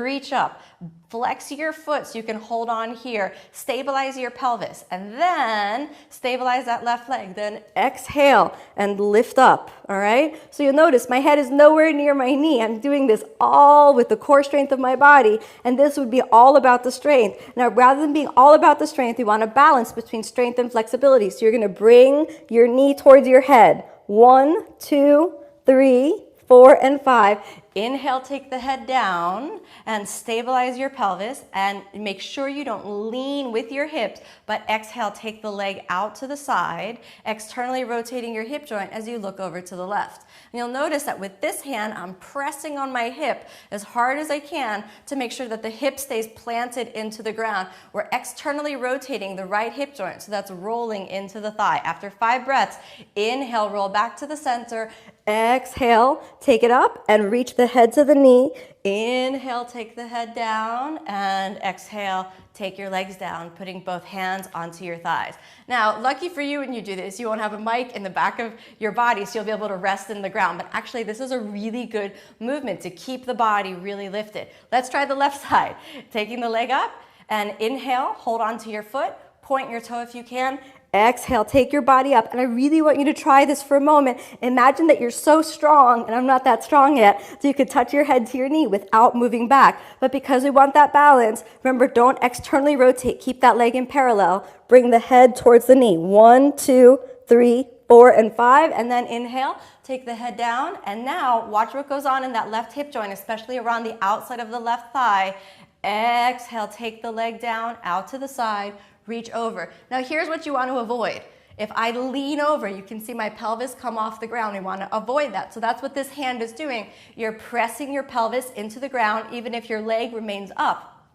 reach up. Flex your foot so you can hold on here. Stabilize your pelvis and then stabilize that left leg. Then exhale and lift up, all right? So you'll notice my head is nowhere near my knee. I'm doing this all with the core strength of my body, and this would be all about the strength. Now, rather than being all about the strength, you want to balance between strength and flexibility. So you're going to bring your knee towards your head. 1, 2, 3, 4, and 5. Inhale, take the head down and stabilize your pelvis and make sure you don't lean with your hips, but exhale, take the leg out to the side, externally rotating your hip joint as you look over to the left. And you'll notice that with this hand, I'm pressing on my hip as hard as I can to make sure that the hip stays planted into the ground. We're externally rotating the right hip joint, so that's rolling into the thigh. After 5 breaths, inhale, roll back to the center, exhale, take it up and reach the head to the knee. Inhale, take the head down, and exhale, take your legs down, putting both hands onto your thighs. Now, lucky for you when you do this, you won't have a mic in the back of your body, so you'll be able to rest in the ground. But actually, this is a really good movement to keep the body really lifted. Let's try the left side. Taking the leg up, and inhale, hold onto your foot, point your toe if you can. Exhale, take your body up, and I really want you to try this for a moment. Imagine that you're so strong, and I'm not that strong yet, so you could touch your head to your knee without moving back. But because we want that balance, remember, don't externally rotate. Keep that leg in parallel. Bring the head towards the knee. 1, 2, 3, 4, and 5, and then inhale, take the head down, and now watch what goes on in that left hip joint, especially around the outside of the left thigh. Exhale, take the leg down, out to the side, reach over. Now here's what you want to avoid. If I lean over, you can see my pelvis come off the ground. We want to avoid that. So that's what this hand is doing. You're pressing your pelvis into the ground even if your leg remains up.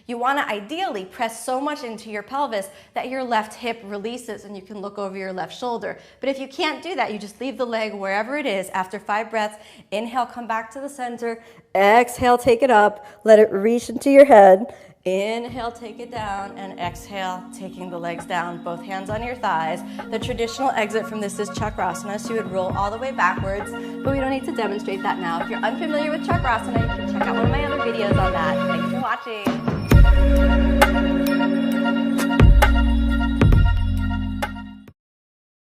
You want to ideally press so much into your pelvis that your left hip releases and you can look over your left shoulder. But if you can't do that, you just leave the leg wherever it is. After 5 breaths, inhale, come back to the center. Exhale, take it up. Let it reach into your head. Inhale, take it down, and exhale, taking the legs down, both hands on your thighs. The traditional exit from this is Chakrasana, so you would roll all the way backwards, but we don't need to demonstrate that now. If you're unfamiliar with Chakrasana, you can check out one of my other videos on that. Thanks for watching.